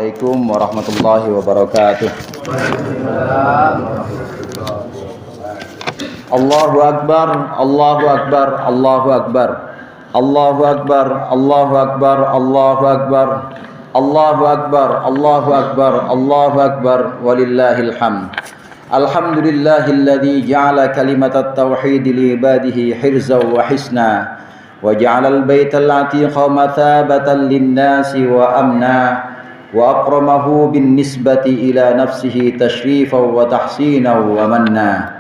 Assalamualaikum warahmatullahi wabarakatuh. Allahu Akbar, Allahu Akbar, Allahu Akbar, Allahu Akbar, Allahu Akbar, Allahu Akbar, Allahu Akbar, Allahu Akbar, Allahu Akbar, walillahil hamd. Alhamdulillahilladzi ja'ala kalimatat tauhid li ibadihi hirzan wa hisna wa ja'alal baital atiqa mathabatan lin-nasi wa amna wa akramahu bin nisbati ila nafsihi tashrifan wa tahsinan wa manna.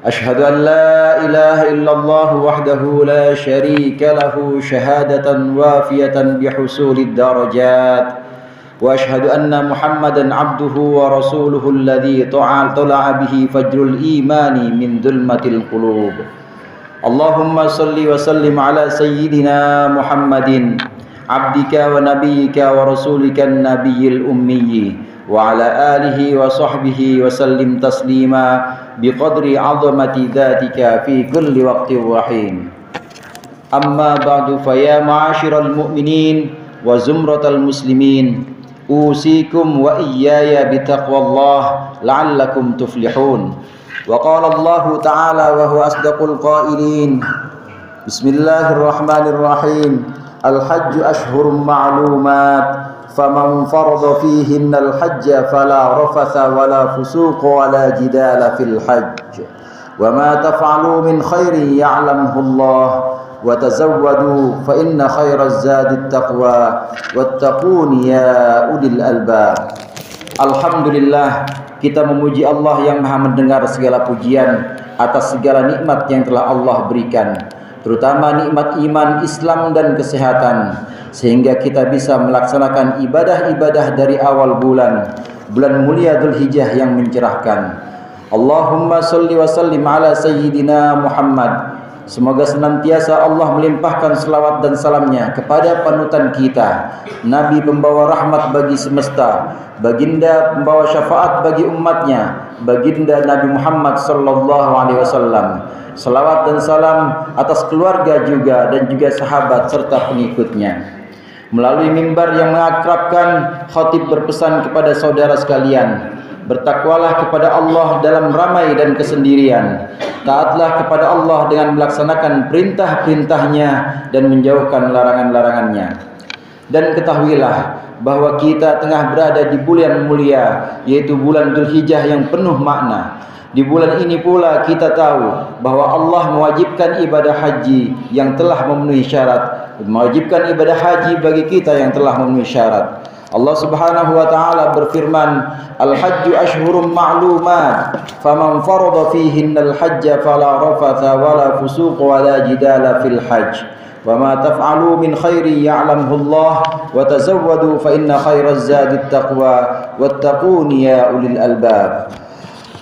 Ashhadu an la ilaha illallah wahdahu la syarika lahu syahadatan wafiyatan bihusulid darajat. Wa ashhadu anna Muhammadan abduhu wa rasuluhu alladhi tala'a bihi fajrul imani min dhulmatil qulub. Allahumma salli wa sallim ala sayyidina Muhammadin abdika wa nabiyyika wa rasulika an-nabiyyil ummiyyi wa ala alihi wa sahbihi wa sallim taslima biqadri 'azamati dhatika fi kulli waqtin wa hin. Amma ba'du, fa ya ma'asyiral mu'minin wa zumratal muslimin, usikum wa iyaya bitaqwallah la'allakum tuflihun. Wa qala Allah ta'ala wa huwa asdaqul qailin. Bismillahirrahmanirrahim. Al-hajju ashhurun ma'lumat, faman farada fihinna al-hajja fala rafatha wala fusuqa wala jidala fil hajj. Wa ma taf'alu min khairin ya'lamuhu Allah. Wa tazawwadu fa inna khairaz zadit taqwa wattaquni ya ulil albab. Alhamdulillah, kita memuji Allah yang Maha mendengar segala pujian atas segala nikmat yang telah Allah berikan, terutama nikmat iman, Islam dan kesehatan, sehingga kita bisa melaksanakan ibadah-ibadah dari awal bulan mulia Dzulhijjah yang mencerahkan. Allahumma sholli wa sallim ala sayyidina Muhammad. Semoga senantiasa Allah melimpahkan selawat dan salamnya kepada panutan kita, Nabi pembawa rahmat bagi semesta, baginda pembawa syafaat bagi umatnya, baginda Nabi Muhammad sallallahu alaihi wasallam. Selawat dan salam atas keluarga juga dan juga sahabat serta pengikutnya. Melalui mimbar yang mengakrabkan, khatib berpesan kepada saudara sekalian, bertakwalah kepada Allah dalam ramai dan kesendirian. Taatlah kepada Allah dengan melaksanakan perintah-perintahnya dan menjauhkan larangan-larangannya. Dan ketahuilah bahwa kita tengah berada di bulan mulia, yaitu bulan Dzulhijjah yang penuh makna. Di bulan ini pula kita tahu bahwa Allah mewajibkan ibadah haji yang telah memenuhi syarat, mewajibkan ibadah haji bagi kita yang telah memenuhi syarat. Allah Subhanahu wa taala berfirman, Al-hajju ashhurum ma'lumat, faman farada fihinna al-hajja fala rafatha wala fusuqa wala jidala fil hajj. Wa ma taf'alu min khairin ya'lamuhu Allah, wa tazawwadu fa inna khairaz zadit taqwa wattaquni ya ulil albab.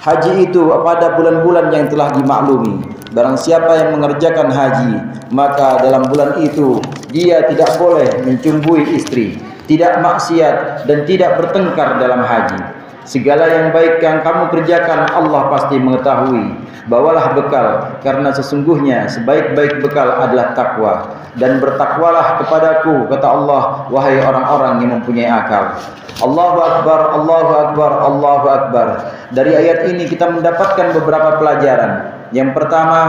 Haji itu pada bulan-bulan yang telah dimaklumi. Barang siapa yang mengerjakan haji, maka dalam bulan itu dia tidak boleh mencumbui istri, tidak maksiat dan tidak bertengkar dalam haji. Segala yang baik yang kamu kerjakan Allah pasti mengetahui. Bawalah bekal, karena sesungguhnya sebaik-baik bekal adalah takwa. Dan bertakwalah kepadaku, kata Allah, wahai orang-orang yang mempunyai akal. Allahu Akbar, Allahu Akbar, Allahu Akbar. Dari ayat ini kita mendapatkan beberapa pelajaran. Yang pertama,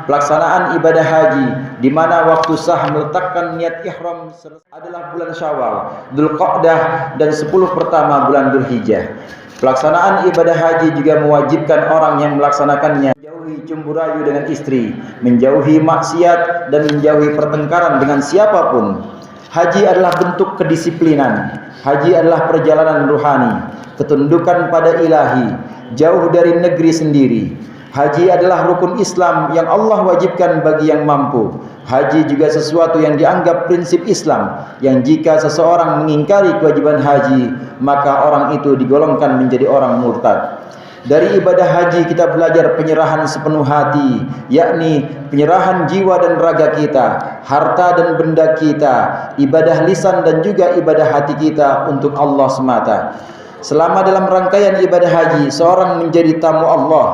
pelaksanaan ibadah haji, di mana waktu sah meletakkan niat ihram adalah bulan Syawal, Dzulqa'dah dan 10 pertama bulan Dzulhijjah. Pelaksanaan ibadah haji juga mewajibkan orang yang melaksanakannya menjauhi cemburu dengan istri, menjauhi maksiat dan menjauhi pertengkaran dengan siapapun. Haji adalah bentuk kedisiplinan. Haji adalah perjalanan ruhani, ketundukan pada ilahi, jauh dari negeri sendiri. Haji adalah rukun Islam yang Allah wajibkan bagi yang mampu. Haji juga sesuatu yang dianggap prinsip Islam, yang jika seseorang mengingkari kewajiban haji, maka orang itu digolongkan menjadi orang murtad. Dari ibadah haji kita belajar penyerahan sepenuh hati, yakni penyerahan jiwa dan raga kita, harta dan benda kita, ibadah lisan dan juga ibadah hati kita untuk Allah semata. Selama dalam rangkaian ibadah haji, seorang menjadi tamu Allah,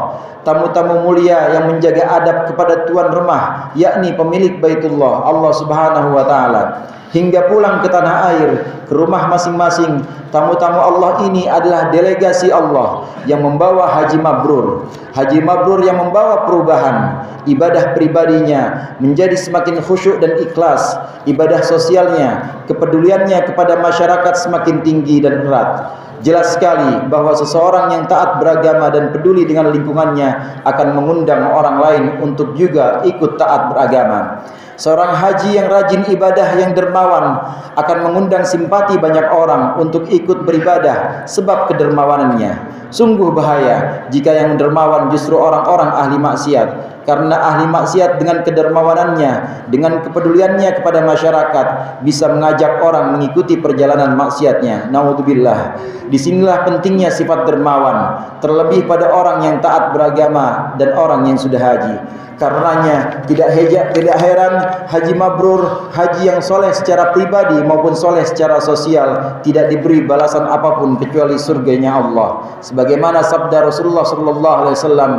tamu-tamu mulia yang menjaga adab kepada tuan rumah, yakni pemilik Baitullah, Allah Subhanahu wa taala. hingga pulang ke tanah air, ke rumah masing-masing. Tamu-tamu Allah ini adalah delegasi Allah yang membawa haji mabrur. Haji mabrur yang membawa perubahan. Ibadah pribadinya menjadi semakin khusyuk dan ikhlas. Ibadah sosialnya, kepeduliannya kepada masyarakat semakin tinggi dan erat. Jelas sekali bahwa seseorang yang taat beragama dan peduli dengan lingkungannya akan mengundang orang lain untuk juga ikut taat beragama. Seorang haji yang rajin ibadah, yang dermawan, akan mengundang simpati banyak orang untuk ikut beribadah sebab kedermawanannya. Sungguh bahaya jika yang dermawan justru orang-orang ahli maksiat. Karena ahli maksiat dengan kedermawanannya, dengan kepeduliannya kepada masyarakat, bisa mengajak orang mengikuti perjalanan maksiatnya. Naudzubillah. Disinilah pentingnya sifat dermawan, terlebih pada orang yang taat beragama dan orang yang sudah haji. Karenanya tidak heran haji mabrur, haji yang soleh secara pribadi maupun soleh secara sosial, tidak diberi balasan apapun kecuali surganya Allah. Sebagaimana sabda Rasulullah sallallahu alaihi wasallam,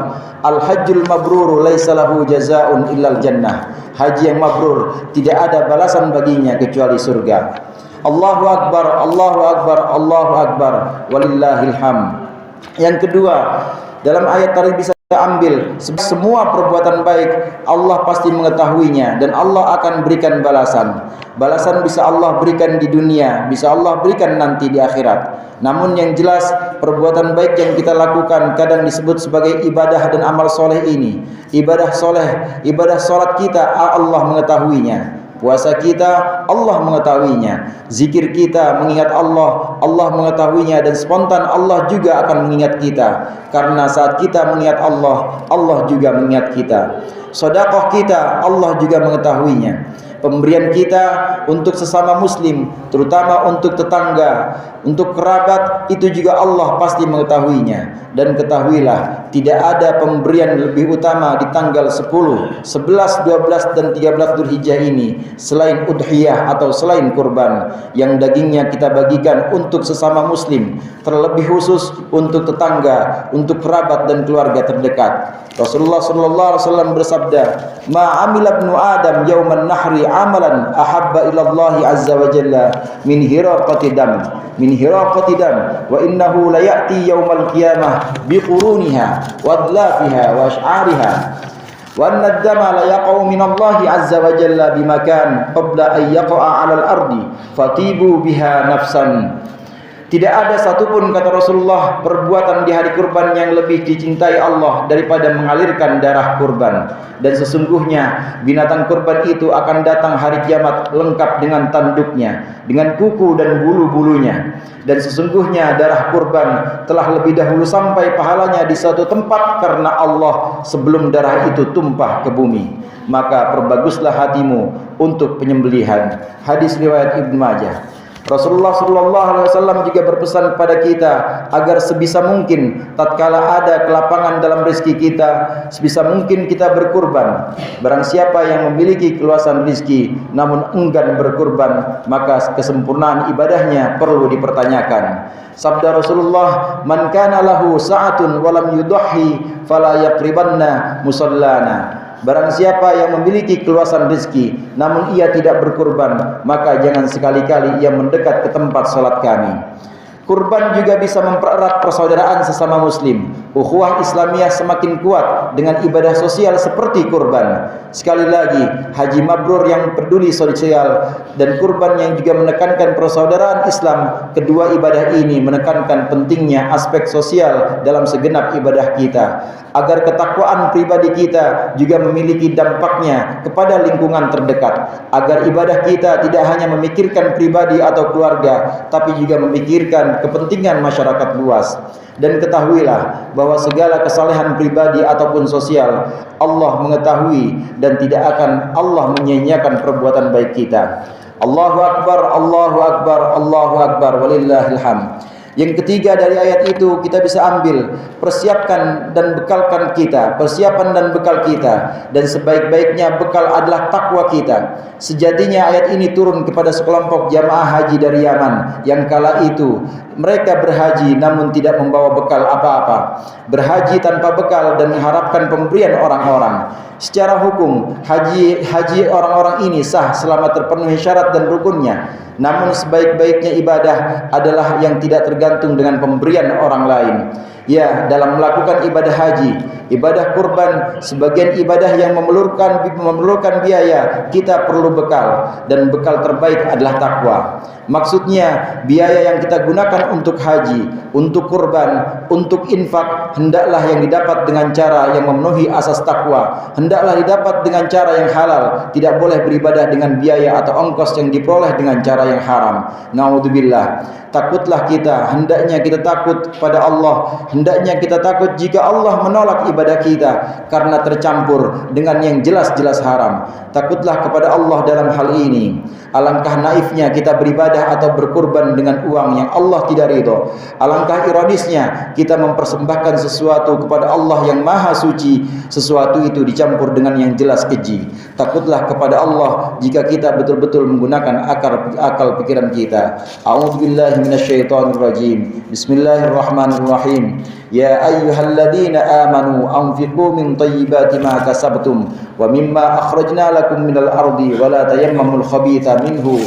al-hajjul mabrur laisa lahu jazaa'un illal jannah. Haji yang mabrur tidak ada balasan baginya kecuali surga. Allahu akbar, Allahu akbar, Allahu akbar, walillahil hamd. Yang kedua, dalam ayat tadi bisa kita ambil semua perbuatan baik Allah pasti mengetahuinya dan Allah akan berikan balasan. Balasan bisa Allah berikan di dunia, bisa Allah berikan nanti di akhirat. Namun yang jelas perbuatan baik yang kita lakukan kadang disebut sebagai ibadah dan amal soleh ini. Ibadah soleh, ibadah solat kita Allah mengetahuinya. Puasa kita Allah mengetahuinya. Zikir kita mengingat Allah mengetahuinya. Dan spontan Allah juga akan mengingat kita. Karena saat kita mengingat Allah juga mengingat kita. Sedekah kita Allah juga mengetahuinya. Pemberian kita untuk sesama muslim, terutama untuk tetangga, untuk kerabat, itu juga Allah pasti mengetahuinya. Dan ketahuilah, tidak ada pemberian lebih utama di tanggal 10, 11, 12 dan 13 Dzulhijjah ini selain udhiyah atau selain kurban yang dagingnya kita bagikan untuk sesama muslim, terlebih khusus untuk tetangga, untuk kerabat dan keluarga terdekat. Rasulullah sallallahu alaihi wasallam bersabda, "Ma 'amila ibnu Adam yauman nahri 'amalan ahabba ila Allah azza wa jalla min hiraqati dam wa innahu la ya'ti yaumal qiyamah bi quruniha wa adlafiha wa ash'ariha wa anna ad-dama la yaqa'u min Allah azza wa jalla bi makan qabla an yaqa'a 'alal ardi fatibu biha nafsan." Tidak ada satupun, kata Rasulullah, perbuatan di hari kurban yang lebih dicintai Allah daripada mengalirkan darah kurban. Dan sesungguhnya binatang kurban itu akan datang hari kiamat lengkap dengan tanduknya, dengan kuku dan bulu-bulunya. Dan sesungguhnya darah kurban telah lebih dahulu sampai pahalanya di suatu tempat karena Allah sebelum darah itu tumpah ke bumi. Maka perbaguslah hatimu untuk penyembelihan. Hadis riwayat Ibnu Majah. Rasulullah sallallahu alaihi wasallam juga berpesan kepada kita agar sebisa mungkin tatkala ada kelapangan dalam rezeki kita, sebisa mungkin kita berkurban. Barang siapa yang memiliki keluasan rezeki namun enggan berkurban, maka kesempurnaan ibadahnya perlu dipertanyakan. Sabda Rasulullah, "Man kana lahu sa'atun wa lam yudhi fala yaqribanna musallana." Barang siapa yang memiliki keluasan rezeki namun ia tidak berkurban, maka jangan sekali-kali ia mendekat ke tempat salat kami. Kurban juga bisa mempererat persaudaraan sesama muslim. Ukhuwah Islamiyah semakin kuat dengan ibadah sosial seperti kurban. Sekali lagi, haji mabrur yang peduli sosial dan kurban yang juga menekankan persaudaraan Islam. Kedua ibadah ini menekankan pentingnya aspek sosial dalam segenap ibadah kita, agar ketakwaan pribadi kita juga memiliki dampaknya kepada lingkungan terdekat, agar ibadah kita tidak hanya memikirkan pribadi atau keluarga, tapi juga memikirkan kepentingan masyarakat luas. Dan ketahuilah bahwa segala kesalehan pribadi ataupun sosial Allah mengetahui dan tidak akan Allah menyia-nyiakan perbuatan baik kita. Allahu akbar, Allahu akbar, Allahu akbar, walillahil hamd. Yang ketiga dari ayat itu kita bisa ambil, persiapkan dan bekalkan kita, persiapan dan bekal kita, dan sebaik-baiknya bekal adalah takwa kita. Sejatinya ayat ini turun kepada sekelompok jamaah haji dari Yaman yang kala itu mereka berhaji namun tidak membawa bekal apa-apa, berhaji tanpa bekal dan mengharapkan pemberian orang-orang. Secara hukum haji orang-orang ini sah selama terpenuhi syarat dan rukunnya. Namun sebaik-baiknya ibadah adalah yang tidak tergantung dengan pemberian orang lain. Ya, dalam melakukan ibadah haji, ibadah kurban, sebagian ibadah yang memerlukan biaya, kita perlu bekal, dan bekal terbaik adalah takwa. Maksudnya, biaya yang kita gunakan untuk haji, untuk kurban, untuk infak, hendaklah yang didapat dengan cara yang memenuhi asas takwa. Hendaklah didapat dengan cara yang halal, tidak boleh beribadah dengan biaya atau ongkos yang diperoleh dengan cara yang haram. Naudzubillah. Takutlah kita, hendaknya kita takut pada Allah, hendaknya kita takut jika Allah menolak ibadah kita karena tercampur dengan yang jelas-jelas haram. Takutlah kepada Allah dalam hal ini. Alangkah naifnya kita beribadah atau berkurban dengan uang yang Allah tidak ridho. Alangkah ironisnya kita mempersembahkan sesuatu kepada Allah yang maha suci, sesuatu itu dicampur dengan yang jelas keji. Takutlah kepada Allah jika kita betul-betul menggunakan akal pikiran kita. A'udzubillahi minasyaitonir rajim. Bismillahirrahmanirrahim. Ya ayyuhalladzina amanu anfiqu min thayyibati ma kasabtum wa mimma akhrajna lakum minal ardi wa la tayammamul khabitha minhu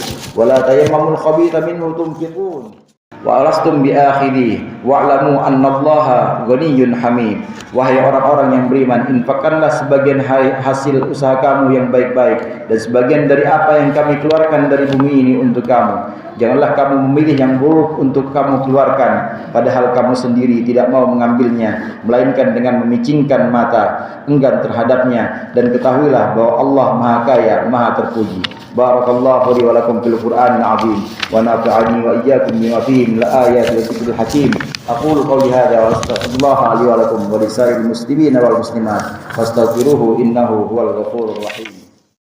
tunfiqun wa alastum biakhidhi wa'lamu annallaha ghaniyyun hamid. Wahai orang-orang yang beriman, infakkanlah sebagian hasil usaha kamu yang baik-baik dan sebagian dari apa yang kami keluarkan dari bumi ini untuk kamu. Janganlah kamu memilih yang buruk untuk kamu keluarkan, padahal kamu sendiri tidak mau mengambilnya, melainkan dengan memicingkan mata, enggan terhadapnya, dan ketahuilah bahwa Allah Maha Kaya, Maha Terpuji. Barakallahu li wa lakum fil Qur'anil azim wa nafa'ani wa iyyakum bima fihi min al-ayati wa dzikril hakim. Aqulu qawli hadza wa astaghfirullaha li wa lakum wa lisa'iril muslimina wal muslimat fastaghfiruhu innahu huwal ghafurur rahim.